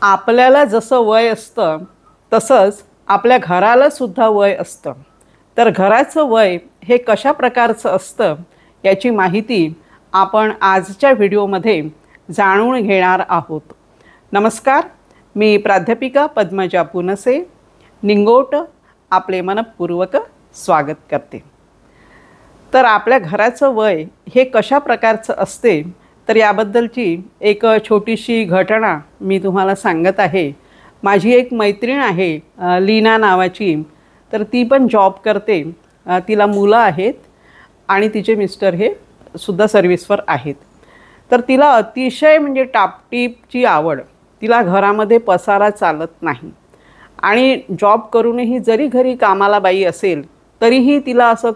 आपल्याला जसं वय असतं तसंच आपल्या घराला सुद्धा वय असतं. तर घराचं वय हे कशा प्रकारचं असतं याची माहिती आपण आजच्या व्हिडिओमध्ये जाणून घेणार आहोत. नमस्कार, मी प्राध्यापिका पद्मजा पुनसे निंगोट आपले मनपूर्वक स्वागत करते. तर आपल्या घराचं वय हे कशा प्रकारचं असते तर याबद्दलची एक छोटीशी घटना मी तुम्हाला सांगत आहे. माझी एक मैत्रीण आहे लीना नावाची. तर ती पण जॉब करते. तिला मुलं आहेत आणि तिचे मिस्टर हे सुद्धा सर्व्हिसवर आहेत. तर तिला अतिशय म्हणजे टापटीपची आवड. तिला घरामध्ये पसारा चालत नाही आणि जॉब करूनही जरी घरी कामाला बाई असेल तरीही तिला असं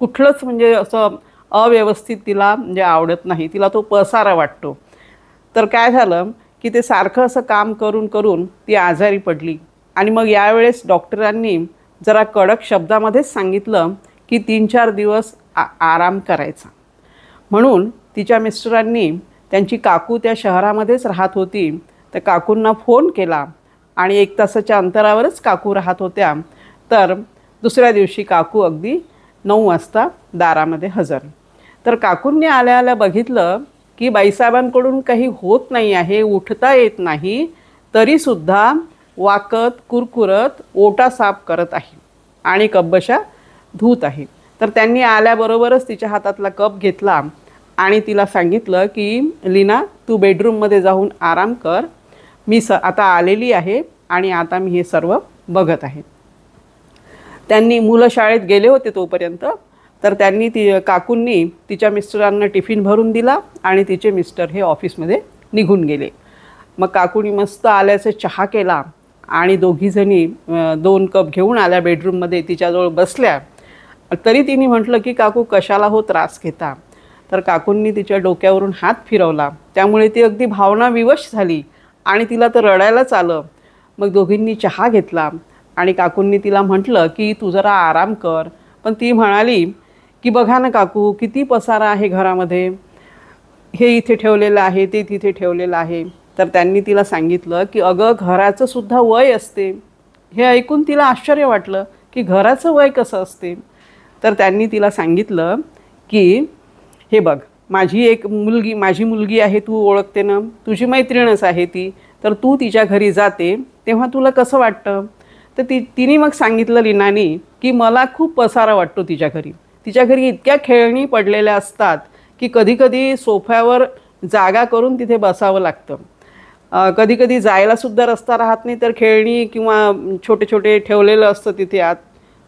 कुठलंच म्हणजे असं अव्यवस्थित तिला म्हणजे आवडत नाही. तिला तो पसारा वाटतो. तर काय झालं की ते सारखं असं काम करून करून ती आजारी पडली आणि मग यावेळेस डॉक्टरांनी जरा कडक शब्दामध्येच सांगितलं की 3-4 दिवस आराम करायचा. म्हणून तिच्या मिस्टरांनी त्यांची काकू त्या शहरामध्येच राहत होती. त्या काकूंना फोन केला आणि 1 तासाच्या अंतरावरच काकू राहत होत्या. तर दुसऱ्या दिवशी काकू अगदी 9 वाजता दारामध्ये हजर. तर काकूंनी आल्या आल्या बघितलं की बाईसाहेबांकडून काही होत नाही आहे, उठता येत नाही, तरीसुद्धा वाकत कुरकुरत ओटा साफ करत आहे आणि कपबशा धूत आहे. तर त्यांनी आल्याबरोबरच तिच्या हातातला कप घेतला आणि तिला सांगितलं की लीना, तू बेडरूममध्ये जाऊन आराम कर, मी आता आलेली आहे आणि आता मी हे सर्व बघत आहे. त्यांनी मुलं शाळेत गेले होते तोपर्यंत. तर त्यांनी काकूंनी तिच्या मिस्टरांना टिफिन भरून दिला आणि तिचे मिस्टर हे ऑफिसमध्ये निघून गेले. मग काकूंनी मस्त आल्याचा चहा केला आणि दोघीजणी 2 कप घेऊन आल्या बेडरूममध्ये तिच्याजवळ बसल्या. तरी तिने म्हटलं की काकू कशाला हो त्रास घेता. तर काकूंनी तिच्या डोक्यावरून हात फिरवला. त्यामुळे ती अगदी भावनाविवश झाली आणि तिला तर रडायलाच आलं. मग दोघींनी चहा घेतला आणि काकूंनी तिला म्हटलं की तू जरा आराम कर. पण ती म्हणाली की बघा ना काकू, किती पसारा आहे घरामध्ये, हे इथे ठेवलेलं आहे, ते तिथे ठेवलेलं आहे. तर त्यांनी तिला सांगितलं की अगं, घराचं सुद्धा वय असते. हे ऐकून तिला आश्चर्य वाटलं की घराचं वय कसं असते. तर त्यांनी तिला सांगितलं की हे बघ, माझी मुलगी आहे, तू ओळखते ना, तुझी मैत्रीणच आहे ती. तर तू तिच्या घरी जाते तेव्हा तुला कसं वाटतं. तर तिने मग सांगितलं लीनानी की मला खूप पसारा वाटतो तिच्या घरी. तिच्या घरी इतक्या खेळणी पडलेल्या असतात की कधीकधी सोफ्यावर जागा करून तिथे बसावं लागतं. कधीकधी जायलासुद्धा रस्ता राहत नाही, तर खेळणी किंवा छोटे छोटे ठेवलेलं असतं तिथे आत,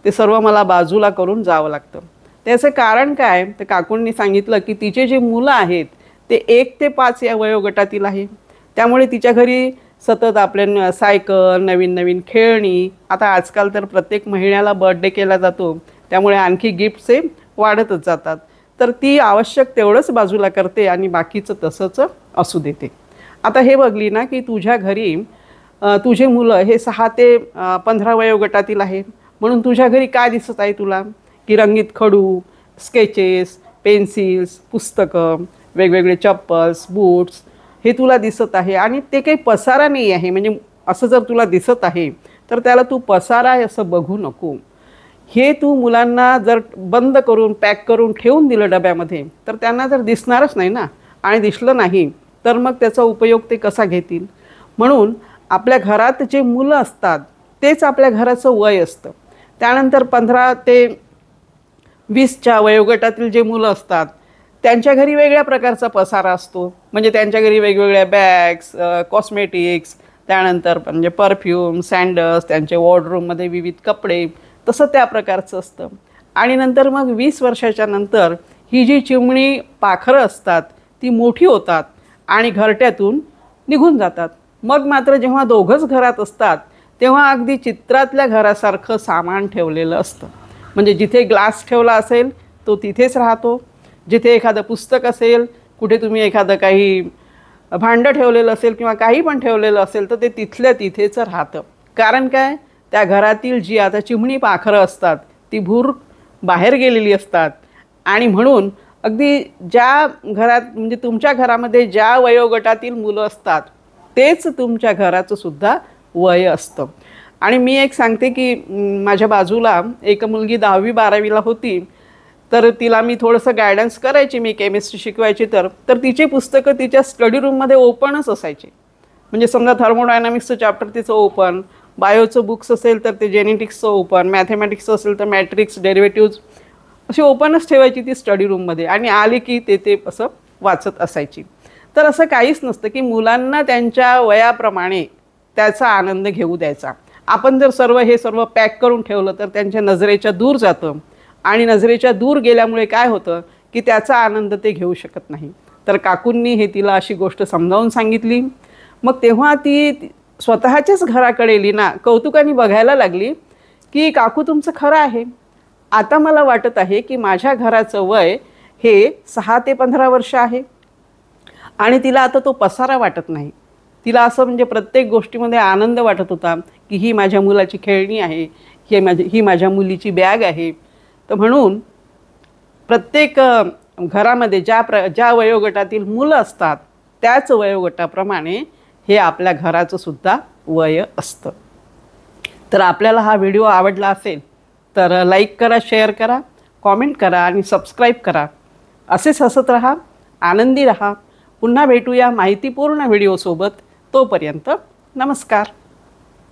ते सर्व मला बाजूला करून जावं लागतं. त्याचं कारण काय, तर काकूंनी सांगितलं की तिचे जे मुलं आहेत ते 1 ते 5 या वयोगटातील आहे. त्यामुळे तिच्या घरी सतत आपल्या सायकल, नवीन नवीन खेळणी, आता आजकाल तर प्रत्येक महिन्याला बर्थडे केला जातो, त्यामुळे आणखी गिफ्ट्स हे वाढतच जातात. तर ती आवश्यक तेवढंच बाजूला करते आणि बाकीचं तसंच असू देते. आता हे बघली ना की तुझ्या घरी तुझे मुलं हे 6 ते 15 वयोगटातील आहे. म्हणून तुझ्या घरी काय दिसत आहे तुला की रंगीत खडू, स्केचेस, पेन्सिल्स, पुस्तकं, वेगवेगळे चप्पल्स, बूट्स हे तुला दिसत आहे आणि ते काही पसारा नाही आहे. म्हणजे असं जर तुला दिसत आहे तर त्याला तू पसारा आहे असं बघू नको. हे तू मुलांना जर बंद करून पॅक करून ठेवून दिलं डब्यामध्ये तर त्यांना जर दिसणारच नाही ना, आणि दिसलं नाही तर मग त्याचा उपयोग ते कसा घेतील. म्हणून आपल्या घरात जे मुलं असतात तेच आपल्या घराचं वय असतं. त्यानंतर 15 ते 20च्या वयोगटातील जे मुलं असतात त्यांच्या घरी वेगळ्या प्रकारचा पसारा असतो. म्हणजे त्यांच्या घरी वेगवेगळ्या बॅग्स, कॉस्मेटिक्स, त्यानंतर म्हणजे परफ्यूम, सँडल्स, त्यांचे वॉर्डरूममध्ये विविध कपडे, तसं त्या प्रकारचं असतं. आणि नंतर मग 20 वर्षाच्या नंतर ही जी चिमणी पाखरं असतात ती मोठी होतात आणि घरट्यातून निघून जातात. मग मात्र जेव्हा दोघंच घरात असतात तेव्हा अगदी चित्रातल्या घरासारखं सामान ठेवलेलं असतं. म्हणजे जिथे ग्लास ठेवला असेल तो तिथेच राहतो, जिथे एखादं पुस्तक असेल, कुठे तुम्ही एखादं काही भांडं ठेवलेलं असेल किंवा काही पण ठेवलेलं असेल तर ते तिथल्या तिथेच राहतं. कारण काय, त्या घरातील जी आता चिमणी पाखरं असतात ती भूर बाहेर गेलेली असतात. आणि म्हणून अगदी ज्या घरात म्हणजे तुमच्या घरामध्ये ज्या वयोगटातील मुलं असतात तेच तुमच्या घराचं सुद्धा वय असतं. आणि मी एक सांगते की माझ्या बाजूला एक मुलगी 10वी-12वीला होती, तर तिला मी थोडंसं गायडन्स करायची, मी केमिस्ट्री शिकवायची, तर तिची पुस्तकं तिच्या स्टडी रूममध्ये ओपनच असायची. म्हणजे समजा थर्मोडायनामिक्सचं चॅप्टर तिचं ओपन, बायोचं बुक्स असेल तर ते जेनेटिक्सचं ओपन, मॅथमॅटिक्सचं असेल तर मॅट्रिक्स, डेरिव्हेटिव्ज अशी ओपनच ठेवायची ती स्टडी रूममध्ये, आणि आली की ते असं वाचत असायची. तर असं काहीच नसतं की मुलांना त्यांच्या वयाप्रमाणे त्याचा आनंद घेऊ द्यायचा. आपण जर सर्व पॅक करून ठेवलं तर त्यांच्या नजरेच्या दूर जातं, आणि नजरेच्या दूर गेल्यामुळे काय होतं की त्याचा आनंद ते घेऊ शकत नाही. तर काकूंनी हे तिला अशी गोष्ट समजावून सांगितली. मग तेव्हा ती स्वतःच्याच घराकडे लीना कौतुकाने बघायला लागली की काकू तुमचं खरं आहे. आता मला वाटत आहे की माझ्या घराचं वय हे 6 ते 15 वर्ष आहे, आणि तिला आता तो पसारा वाटत नाही. तिला असं म्हणजे प्रत्येक गोष्टीमध्ये आनंद वाटत होता की ही माझ्या मुलाची खेळणी आहे, ही माझ्या मुलीची बॅग आहे. तर म्हणून प्रत्येक घरामध्ये ज्या वयोगटातील मुलं असतात त्याच वयोगटाप्रमाणे हे आपल्या घराचं सुद्धा वय असतं. तर आपल्याला हा व्हिडिओ आवडला असेल तर लाईक करा, शेअर करा, कॉमेंट करा आणि सबस्क्राईब करा. असेच हसत राहा, आनंदी राहा. पुन्हा भेटूया माहितीपूर्ण व्हिडिओसोबत. तोपर्यंत नमस्कार.